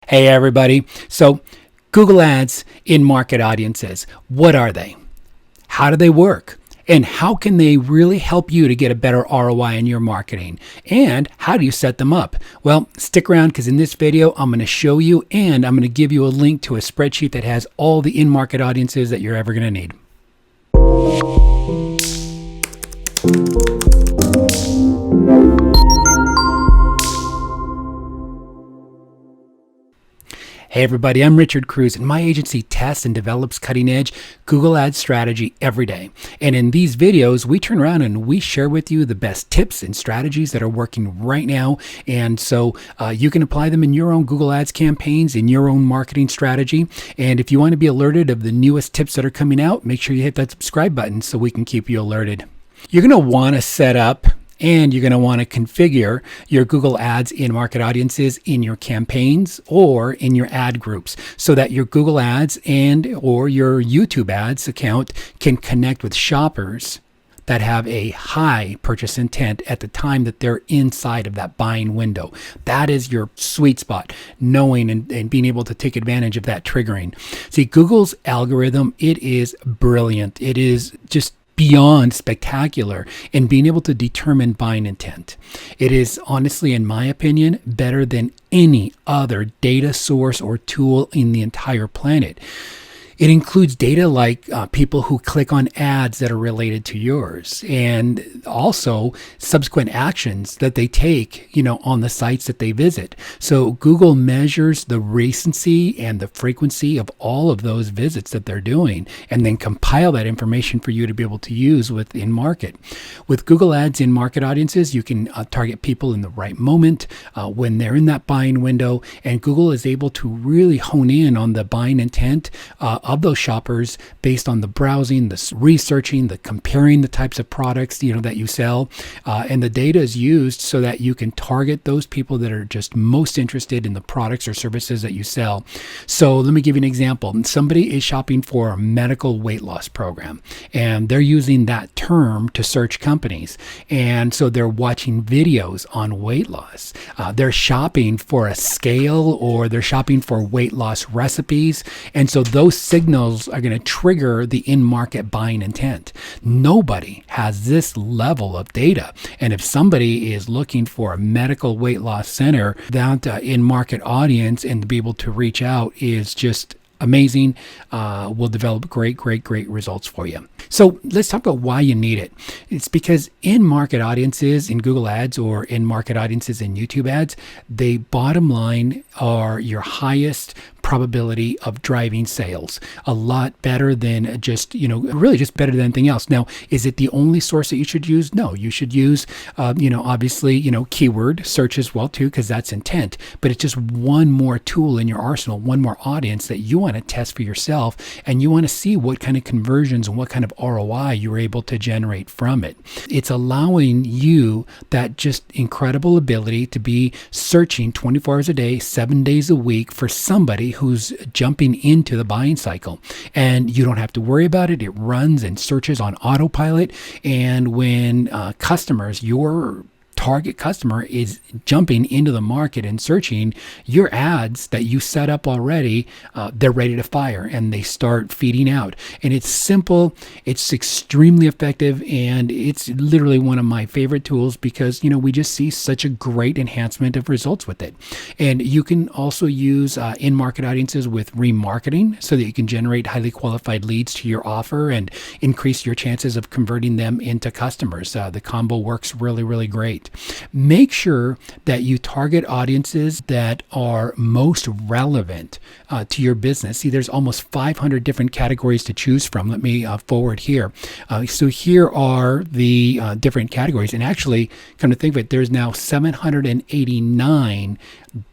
Hey everybody. So Google Ads in market audiences, what are they? How do they work? And how can they really help you to get a better ROI in your marketing? And how do you set them up? Well, stick around because in this video, I'm going to show you and I'm going to give you a link to a spreadsheet that has all the in-market audiences that you're ever going to need. Hey everybody, I'm Richard Cruz and my agency tests and develops cutting-edge Google Ads strategy every day. And in these videos, we turn around and we share with you the best tips and strategies that are working right now. And so you can apply them in your own Google Ads campaigns, in your own marketing strategy. And if you want to be alerted of the newest tips that are coming out, make sure you hit that subscribe button so we can keep you alerted. You're going to want to set up and you're going to want to configure your Google Ads in market audiences in your campaigns or in your ad groups so that your Google Ads and or your YouTube Ads account can connect with shoppers that have a high purchase intent at the time that they're inside of that buying window. That is your sweet spot, knowing and being able to take advantage of that triggering. See, Google's algorithm, it is brilliant. It is just beyond spectacular in being able to determine buying intent. It is honestly, in my opinion, better than any other data source or tool in the entire planet. It includes data like people who click on ads that are related to yours and also subsequent actions that they take, on the sites that they visit. So Google measures the recency and the frequency of all of those visits that they're doing and then compile that information for you to be able to use within market. With Google Ads in market audiences, you can target people in the right moment when they're in that buying window, and Google is able to really hone in on the buying intent of those shoppers based on the browsing, the researching, the comparing the types of products that you sell, and the data is used so that you can target those people that are just most interested in the products or services that you sell. So let me give you an example. Somebody is shopping for a medical weight loss program, and they're using that term to search companies, and so they're watching videos on weight loss. They're shopping for a scale or they're shopping for weight loss recipes, and so those signals are going to trigger the in-market buying intent. Nobody has this level of data. And if somebody is looking for a medical weight loss center, that in-market audience and to be able to reach out is just amazing. Will develop great results for you. So let's talk about why you need it. It's because in-market audiences in Google Ads or in-market audiences in YouTube Ads, they bottom line are your highest probability of driving sales. A lot better than just, really just better than anything else. Now, is it the only source that you should use? No, you should use, obviously, keyword search as well too, because that's intent, but it's just one more tool in your arsenal, one more audience that you want to test for yourself, and you want to see what kind of conversions and what kind of ROI you're able to generate from it. It's allowing you that just incredible ability to be searching 24 hours a day, 7 days a week for somebody who's jumping into the buying cycle, and you don't have to worry about it. It runs and searches on autopilot, and when customers, your target customer is jumping into the market and searching, your ads that you set up already, they're ready to fire and they start feeding out. And it's simple, it's extremely effective, and it's literally one of my favorite tools because, we just see such a great enhancement of results with it. And you can also use in-market audiences with remarketing so that you can generate highly qualified leads to your offer and increase your chances of converting them into customers. The combo works really great. Make sure that you target audiences that are most relevant to your business. See, there's almost 500 different categories to choose from. Let me forward here. So here are the different categories. And actually, come to think of it, there's now 789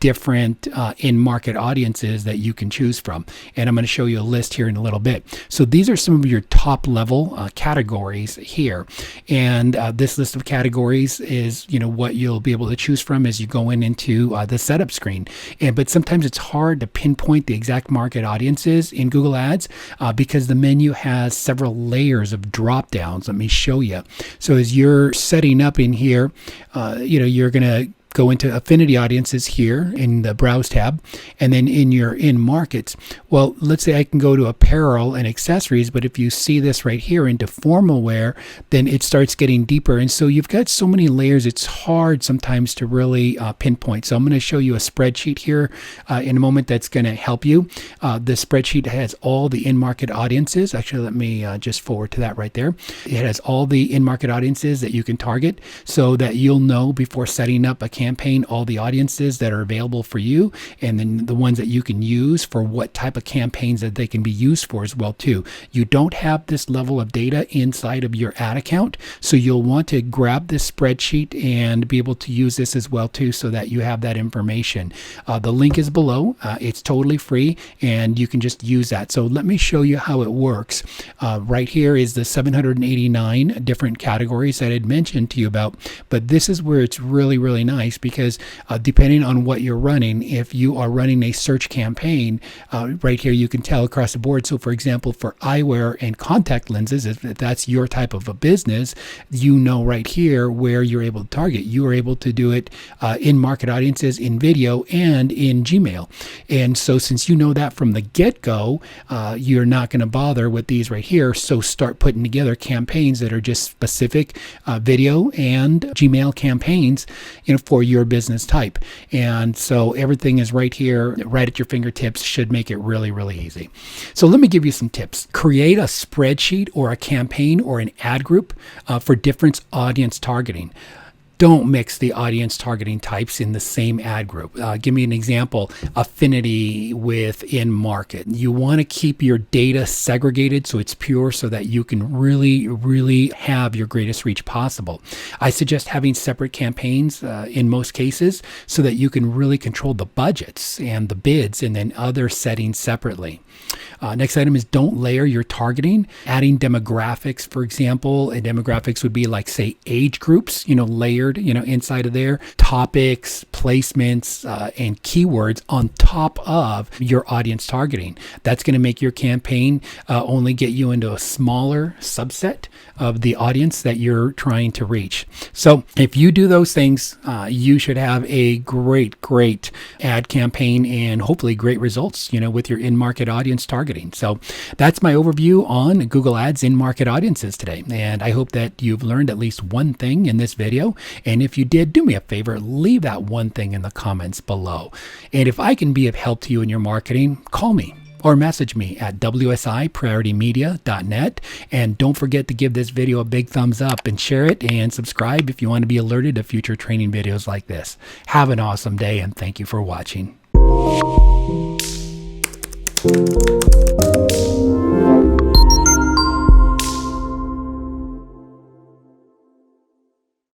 different in-market audiences that you can choose from. And I'm going to show you a list here in a little bit. So these are some of your top level categories here. And this list of categories is, what you'll be able to choose from as you go into the setup screen. But sometimes it's hard to pinpoint the exact market audiences in Google Ads because the menu has several layers of drop downs. Let me show you. So as you're setting up in here, you're going to go into affinity audiences here in the browse tab, and then in your in markets. Well, let's say I can go to apparel and accessories, but if you see this right here into formal wear, then it starts getting deeper. And so you've got so many layers, it's hard sometimes to really pinpoint. So I'm going to show you a spreadsheet here in a moment that's going to help you. The spreadsheet has all the in-market audiences. Actually, let me just forward to that right there. It has all the in-market audiences that you can target so that you'll know before setting up a campaign all the audiences that are available for you, and then the ones that you can use for what type of campaigns that they can be used for as well too. You don't have this level of data inside of your ad account, so you'll want to grab this spreadsheet and be able to use this as well too, so that you have that information. The link is below. It's totally free and you can just use that. So let me show you how it works. Right here is the 789 different categories that I'd mentioned to you about, but this is where it's really nice, because depending on what you're running, if you are running a search campaign, right here you can tell across the board. So for example, for eyewear and contact lenses, if that's your type of a business, you know right here where you're able to target. You are able to do it in market audiences, in video, and in Gmail. And so since you know that from the get-go, you're not going to bother with these right here. So start putting together campaigns that are just specific video and Gmail campaigns, for your business type. And so everything is right here, right at your fingertips. Should make it really easy. So let me give you some tips. Create a spreadsheet or a campaign or an ad group for different audience targeting. Don't mix the audience targeting types in the same ad group. Give me an example. Affinity with in market. You want to keep your data segregated so it's pure, so that you can really have your greatest reach possible. I suggest having separate campaigns in most cases, so that you can really control the budgets and the bids, and then other settings separately. Next item is don't layer your targeting. Adding demographics, for example, and demographics would be like, say, age groups, layered, inside of there, topics, placements, and keywords on top of your audience targeting. That's going to make your campaign only get you into a smaller subset of the audience that you're trying to reach. So if you do those things, you should have a great ad campaign, and hopefully great results, with your in-market audience targeting. So that's my overview on Google Ads in-market audiences today. And I hope that you've learned at least one thing in this video. And if you did, do me a favor, leave that one thing in the comments below. And if I can be of help to you in your marketing, call me or message me at wsiprioritymedia.net. And don't forget to give this video a big thumbs up and share it, and subscribe if you want to be alerted to future training videos like this. Have an awesome day, and thank you for watching.